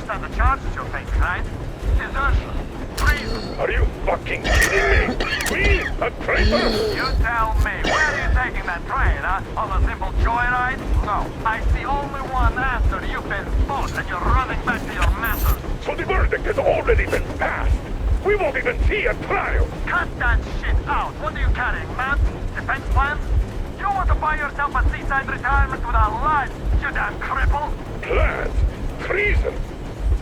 understand the charges you're facing, right? Desertion, treason. Are you fucking kidding me? Me? A traitor? You tell me, where are you taking that train, huh? On a simple joyride? No, I see only one answer. You've been bought and you're running back to your masters. So the verdict has already been passed. We won't even see a trial. Cut that shit out. What are you carrying, man? Defense plans? You want to buy yourself a seaside retirement without life, you damn cripple? Plans? Treason?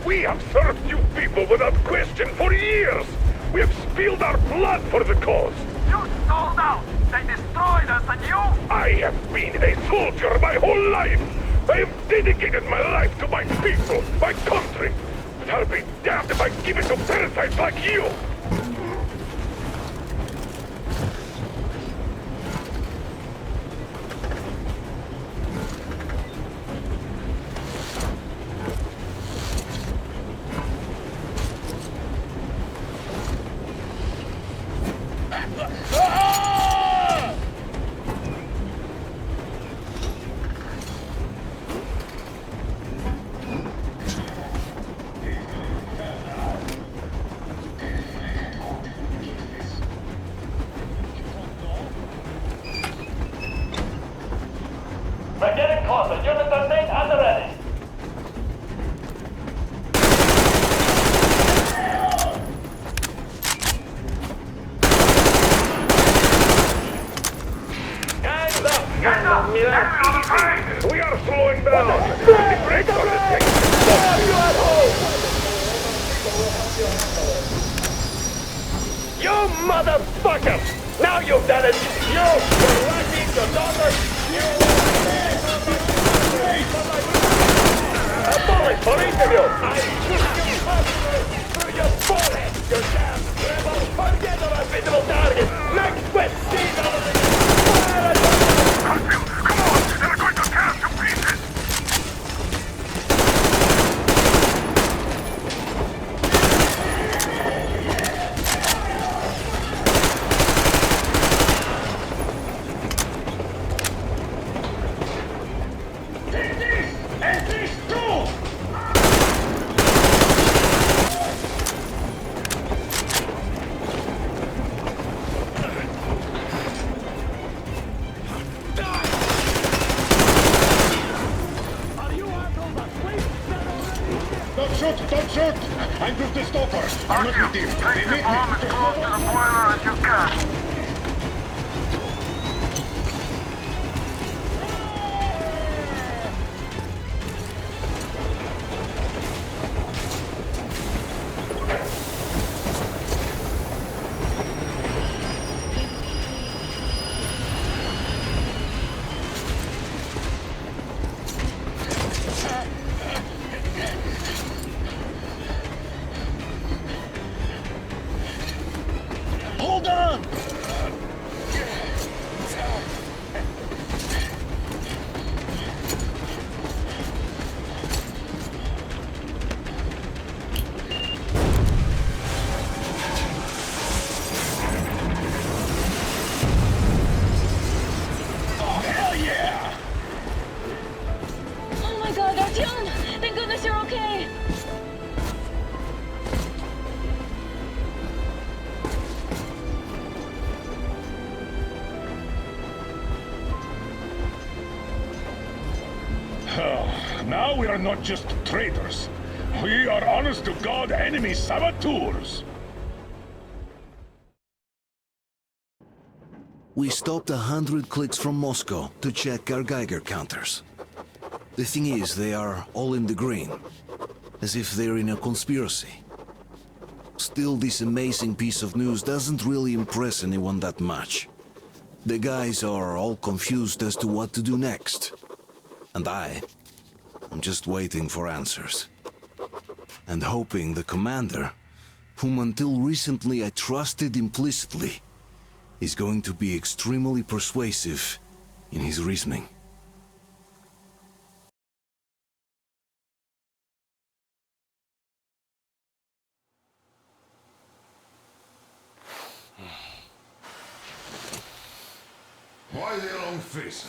We have served you people without question for years. We have spilled our blood for the cause. You sold out. They destroyed us and you? I have been a soldier my whole life. I have dedicated my life to my people, my country. But I'll be damned if I give it to parasites like you. We're getting closer. Units are made and ready. Guys up! Guys up! Easy. We are slowing down. The brakes on the tank. You at home! You motherfucker! Now you've done it! You, your wife, your daughter, you... A bullet for each of you! I shoot you personally through your forehead, you damn rebel! Forget about visible target! Next quest! Seize all of the... Fire at them! Come on! They're going to tear us to pieces! Don't shoot! I'm just a stalker. I'm not with you. Take the bomb as close to the boiler as you can. Hold on! Oh, hell yeah! Oh my god, Artyom! Thank goodness you're okay! Now we are not just traitors. We are honest-to-God enemy saboteurs. We stopped 100 clicks from Moscow to check our Geiger counters. The thing is, they are all in the green, as if they're in a conspiracy. Still, this amazing piece of news doesn't really impress anyone that much. The guys are all confused as to what to do next. And I'm just waiting for answers. And hoping the commander, whom until recently I trusted implicitly, is going to be extremely persuasive in his reasoning. Why the long face?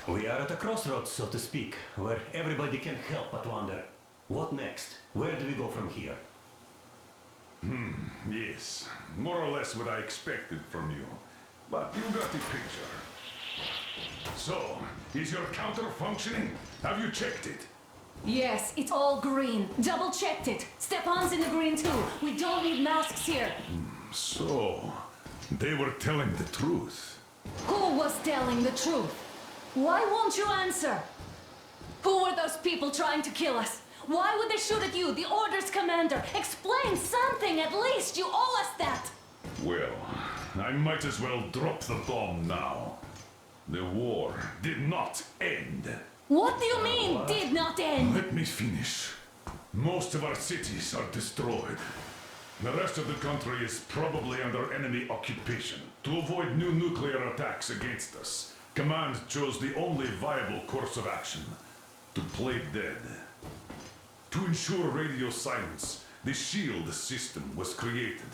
We are at a crossroads, so to speak, where everybody can help but wonder. What next? Where do we go from here? Yes, more or less what I expected from you. But you got the picture. So, is your counter functioning? Have you checked it? Yes, it's all green. Double checked it. Stepan's in the green too. We don't need masks here. So, they were telling the truth. Who was telling the truth? Why won't you answer? Who were those people trying to kill us? Why would they shoot at you, the Order's commander? Explain something at least. You owe us that. Well, I might as well drop the bomb now. The war did not end. What do you mean, did not end? Let me finish. Most of our cities are destroyed. The rest of the country is probably under enemy occupation. To avoid new nuclear attacks against us, Command chose the only viable course of action: to play dead. To ensure radio silence, the SHIELD system was created.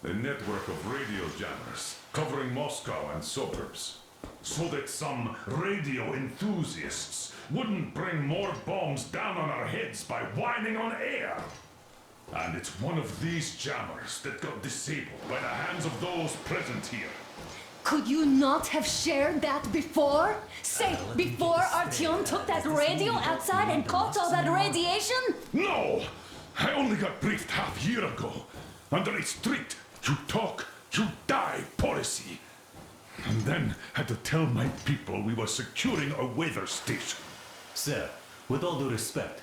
A network of radio jammers covering Moscow and suburbs. So that some radio enthusiasts wouldn't bring more bombs down on our heads by whining on air. And it's one of these jammers that got disabled by the hands of those present here. Could you not have shared that before? Say, before Artyom took that radio outside and caught all that radiation? No! I only got briefed half year ago. Under a strict, you talk, you die policy. And then had to tell my people we were securing a weather station. Sir, with all due respect,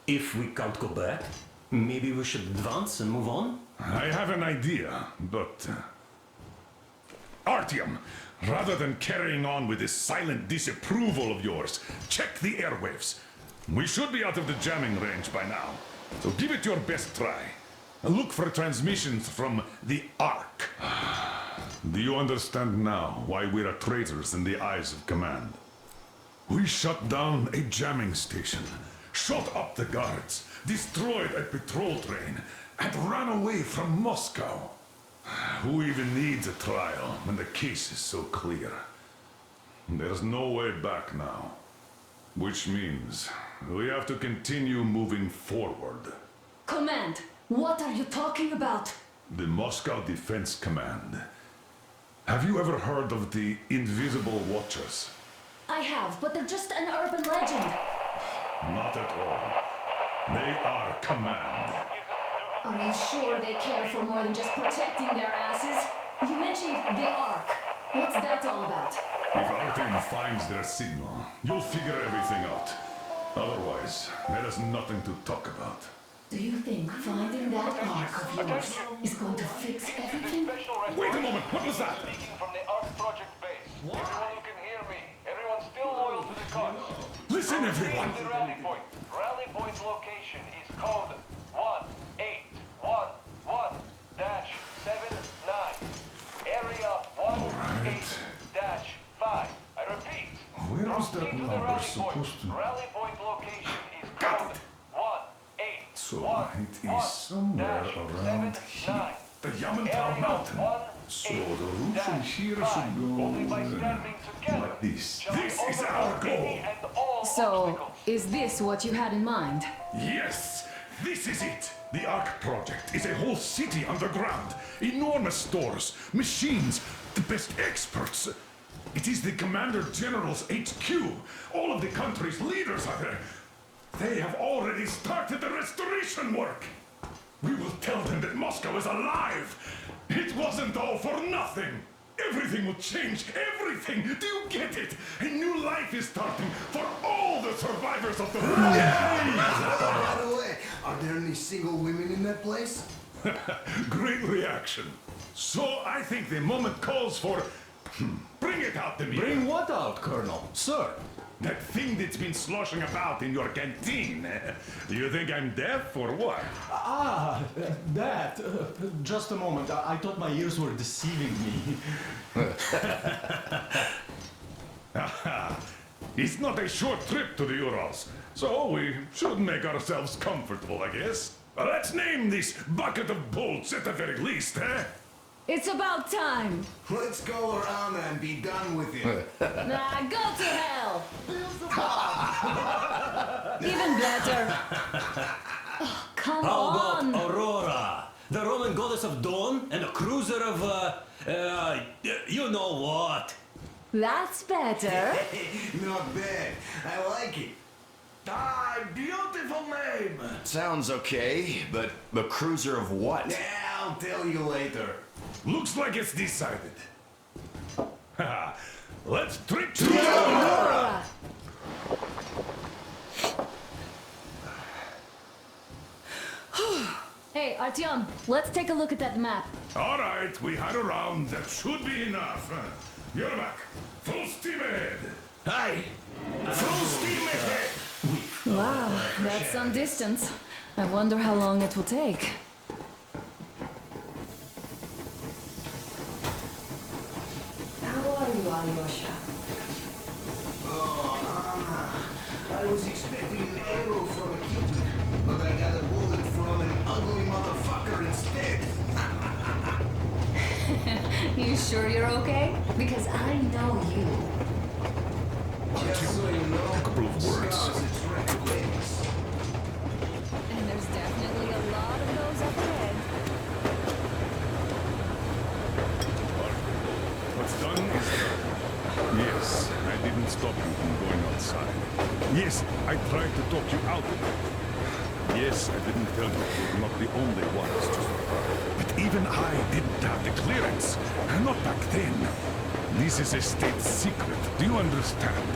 if we can't go back, maybe we should advance and move on? I have an idea, but... Artyom, rather than carrying on with this silent disapproval of yours, check the airwaves. We should be out of the jamming range by now, so give it your best try. Look for transmissions from the Ark. Do you understand now why we're traitors in the eyes of Command? We shut down a jamming station, shot up the guards, destroyed a patrol train, and ran away from Moscow. Who even needs a trial when the case is so clear? There's no way back now. Which means we have to continue moving forward. Command, what are you talking about? The Moscow Defense Command. Have you ever heard of the Invisible Watchers? I have, but they're just an urban legend. Not at all. They are Command. Are you sure they care for more than just protecting their asses? You mentioned the Ark. What's that all about? If our team finds their signal, you'll figure everything out. Otherwise, there is nothing to talk about. Do you think finding that Ark of yours is going to fix everything? Wait a moment, what was that? Speaking from the Ark Project base. Everyone who can hear me. Everyone's still loyal to the cause. Listen, everyone! The rally point. Rally point's location is code 1811-79. Area 18-5. I repeat. Where was that Proceed to the number rally supposed point. to... Rally point location is Got code it. 18. So it is somewhere around here. The Yamantau Mountain. So the route from here should go like this. This is our goal! So, is this what you had in mind? Yes, this is it. The Ark Project is a whole city underground. Enormous stores, machines, the best experts. It is the Commander General's HQ. All of the country's leaders are there. They have already started the restoration work. We will tell them that Moscow is alive. It wasn't all for nothing. Everything will change. Everything. Do you get it? A new life is starting for all the survivors of the war. By the way, are there any single women in that place? Great reaction. So I think the moment calls for... Bring it out to me. Bring what out, Colonel? Sir? That thing that's been sloshing about in your canteen. Do you think I'm deaf or what? Ah, that. Just a moment. I thought my ears were deceiving me. It's not a short trip to the Urals, so we should make ourselves comfortable, I guess. Let's name this bucket of bolts at the very least, eh? It's about time. Let's go around and be done with it. Nah, go to hell. Even better. Oh, come How on. about Aurora, the Roman goddess of dawn and a cruiser of, you know what? That's better. Not bad. I like it. Ah, beautiful name. Sounds okay, but the cruiser of what? Yeah, I'll tell you later. Looks like it's decided. Haha. Let's trip to Aurora. Hey, Artyom, let's take a look at that map. All right, we had a round. That should be enough. You're back. Full steam ahead. Hi. Full steam ahead. Wow, that's some distance. I wonder how long it will take. How are you, Alyosha? I was expecting an arrow from a kitten, but I got a bullet from an ugly motherfucker instead. You sure you're okay? Because I know you. Just so you know, A couple of words. scars its red wings. And there's definitely a lot of those up ahead. What's done is done. Yes, I didn't stop you from going outside. Yes, I tried to talk you out of it. Yes, I didn't tell you you're not the only ones to survive. But even I didn't have the clearance. Not back then. This is a state secret. Do you understand?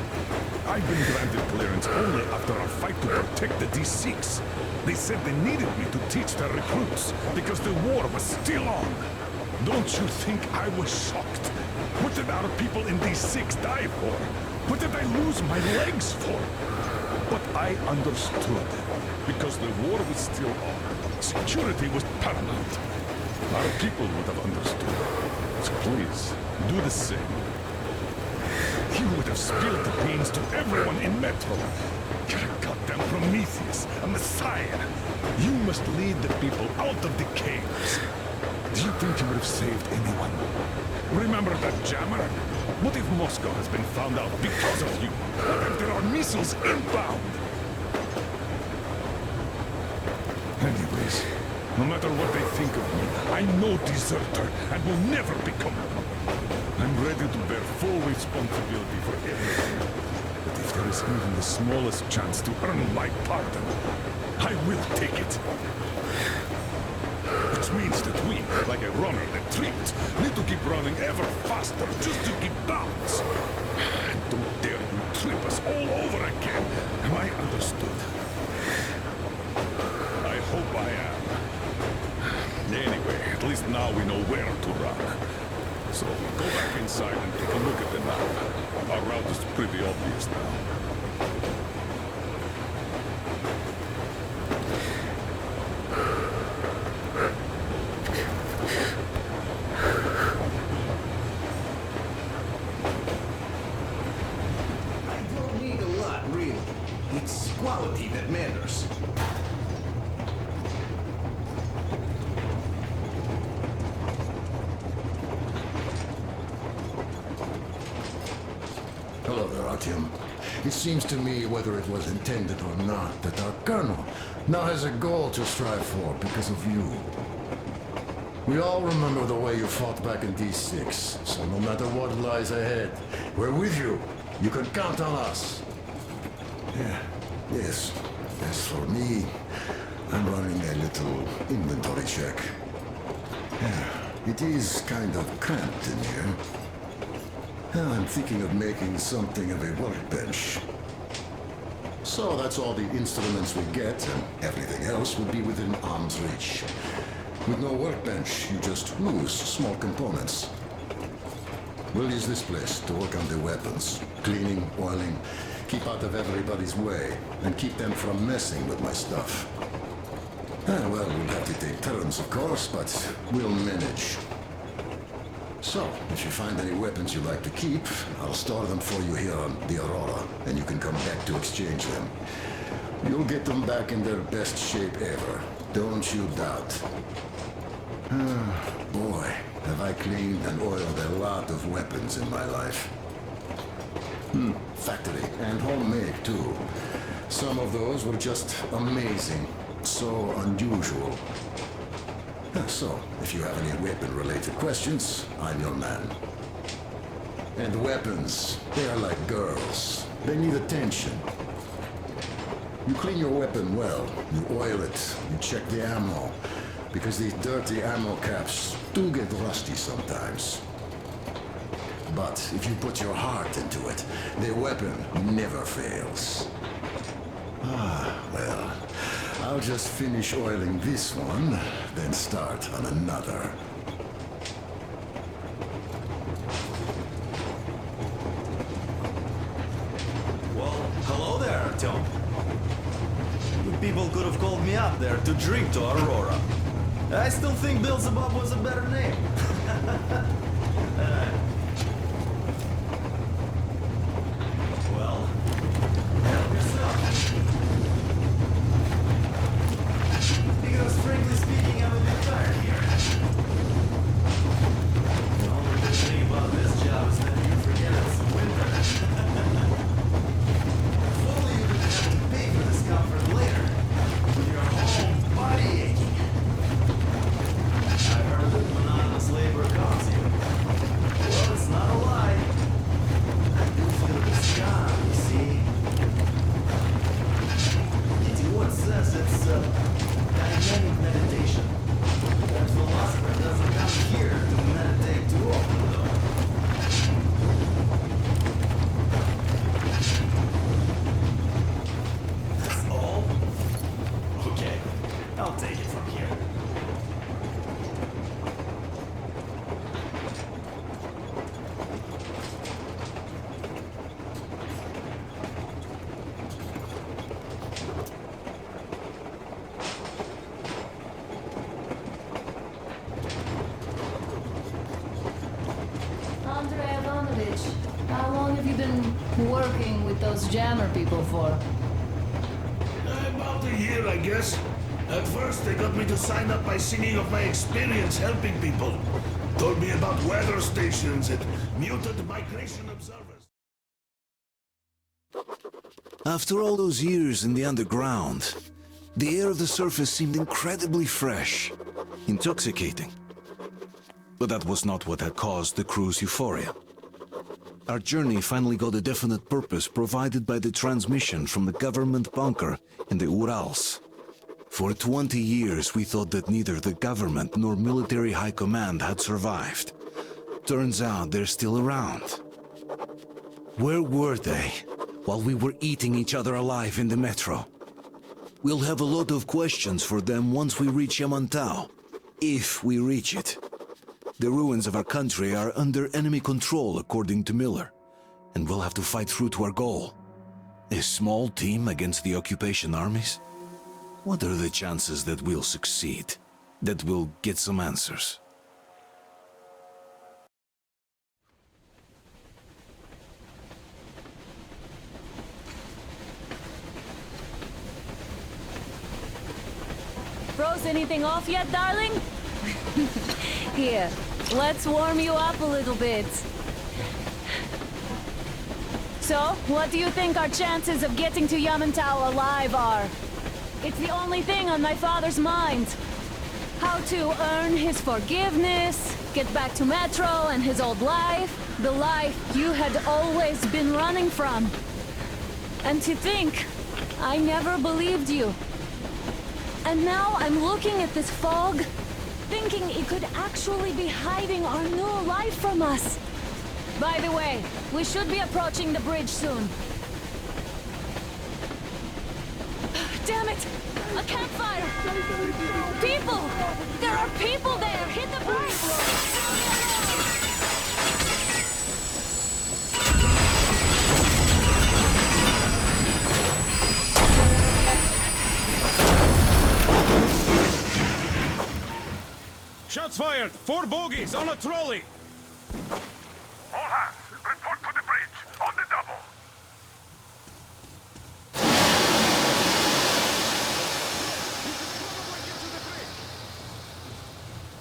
I've been granted clearance only after a fight to protect the D6. They said they needed me to teach their recruits because the war was still on. Don't you think I was shocked? What did our people in D6 die for? What did I lose my legs for? But I understood. Because the war was still on. Security was paramount. Our people would have understood. So please, do the same. You would have spilled the beans to everyone in Metro. You're a goddamn Prometheus, a messiah. You must lead the people out of the caves. Do you think you would have saved anyone? Remember that jammer? What if Moscow has been found out because of you? What if there are missiles inbound? Anyways, no matter what they think of me, I'm no deserter and will never become one. I'm ready to bear full responsibility for everything. But if there is even the smallest chance to earn my pardon, I will take it. Which means that we, like a runner that tripped, need to keep running ever faster just to keep balance. And don't dare you trip us all over again. Am I understood? I hope I am. Anyway, at least now we know where to run. So, go back inside and take a look at the map. Our route is pretty obvious now. I don't need a lot, really. It's quality that matters. Hello there, Artyom. It seems to me, whether it was intended or not, that our colonel now has a goal to strive for because of you. We all remember the way you fought back in D6, so no matter what lies ahead, we're with you. You can count on us. Yeah, yes. As for me, I'm running a little inventory check. Yeah, it is kind of cramped in here. I'm thinking of making something of a workbench. So that's all the instruments we get, and everything else would be within arm's reach. With no workbench, you just lose small components. We'll use this place to work on the weapons. Cleaning, oiling, keep out of everybody's way, and keep them from messing with my stuff. Well, we'll have to take turns, of course, but we'll manage. So, if you find any weapons you'd like to keep, I'll store them for you here on the Aurora, and you can come back to exchange them. You'll get them back in their best shape ever. Don't you doubt. Boy, have I cleaned and oiled a lot of weapons in my life. Factory, and homemade too. Some of those were just amazing. So unusual. So, if you have any weapon-related questions, I'm your man. And weapons, they are like girls. They need attention. You clean your weapon well, you oil it, you check the ammo, because these dirty ammo caps do get rusty sometimes. But if you put your heart into it, the weapon never fails. Well, I'll just finish oiling this one, then start on another. Well, hello there, Artyom. You people could have called me up there to drink to Aurora. I still think Beelzebub was a better name. Well, help yourself. Because frankly speaking, I'm a bit tired here. The only good thing about this job is that you forget it's winter. If only you didn't have to pay for this comfort later, when you're home body aching. I heard that monotonous labor costs you. Well, it's not a lie. I do feel this job, you see. What says it's dynamic meditation. That philosopher doesn't come here to meditate too often, though. That's all? Okay, I'll take it from here. How long have you been working with those jammer people for? About a year, I guess. At first, they got me to sign up by singing of my experience helping people. Told me about weather stations and muted migration observers. After all those years in the underground, the air of the surface seemed incredibly fresh, intoxicating. But that was not what had caused the crew's euphoria. Our journey finally got a definite purpose provided by the transmission from the government bunker in the Urals. For 20 years we thought that neither the government nor military high command had survived. Turns out they're still around. Where were they while we were eating each other alive in the metro? We'll have a lot of questions for them once we reach Yamantau, if we reach it. The ruins of our country are under enemy control, according to Miller, and we'll have to fight through to our goal. A small team against the occupation armies? What are the chances that we'll succeed? That we'll get some answers? Froze anything off yet, darling? Here, let's warm you up a little bit. So, what do you think our chances of getting to Yamantau alive are? It's the only thing on my father's mind. How to earn his forgiveness, get back to Metro and his old life, the life you had always been running from. And to think, I never believed you. And now I'm looking at this fog, thinking it could actually be hiding our new life from us. By the way, we should be approaching the bridge soon. Damn it! A campfire! People! There are people there! Hit the brakes! Shots fired! 4 bogies on a trolley! All hands, report to the bridge, on the double.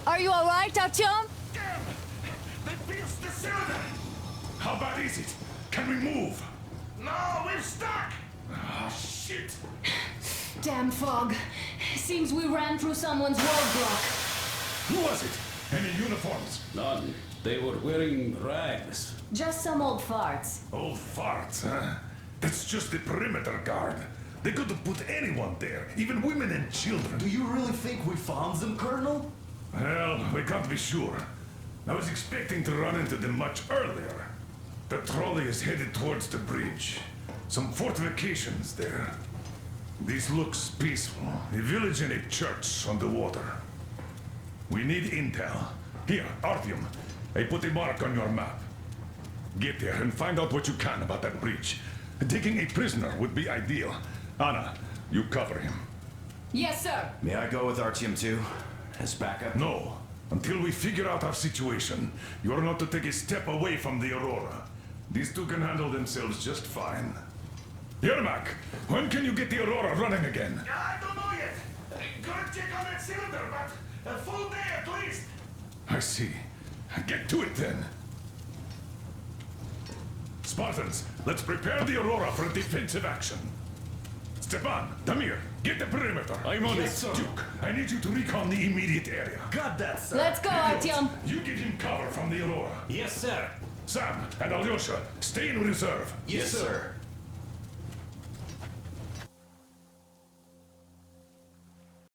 Are you alright, Artyom? Damn! They pierced the cylinder! How bad is it? Can we move? Oh, we're stuck! Ah, shit! Damn fog. Seems we ran through someone's roadblock. Who was it? Any uniforms? None. They were wearing rags. Just some old farts. Old farts, huh? That's just the perimeter guard. They could have put anyone there, even women and children. Do you really think we found them, Colonel? Well, we can't be sure. I was expecting to run into them much earlier. The trolley is headed towards the bridge. Some fortifications there. This looks peaceful. A village and a church on the water. We need intel. Here, Artyom. I put a mark on your map. Get there and find out what you can about that bridge. Taking a prisoner would be ideal. Anna, you cover him. Yes, sir. May I go with Artyom too? As backup? No. Until we figure out our situation, you're not to take a step away from the Aurora. These two can handle themselves just fine. Yermak, when can you get the Aurora running again? I don't know yet. Gotta check on that cylinder, but a full day at least. I see. Get to it then. Spartans, let's prepare the Aurora for a defensive action. Stepan, Damir, get the perimeter. I'm on it. Duke, I need you to recon the immediate area. Got that, sir. Let's go, Artyom. You give him cover from the Aurora. Yes, sir. Sam and Alyosha, stay in reserve. Yes, sir.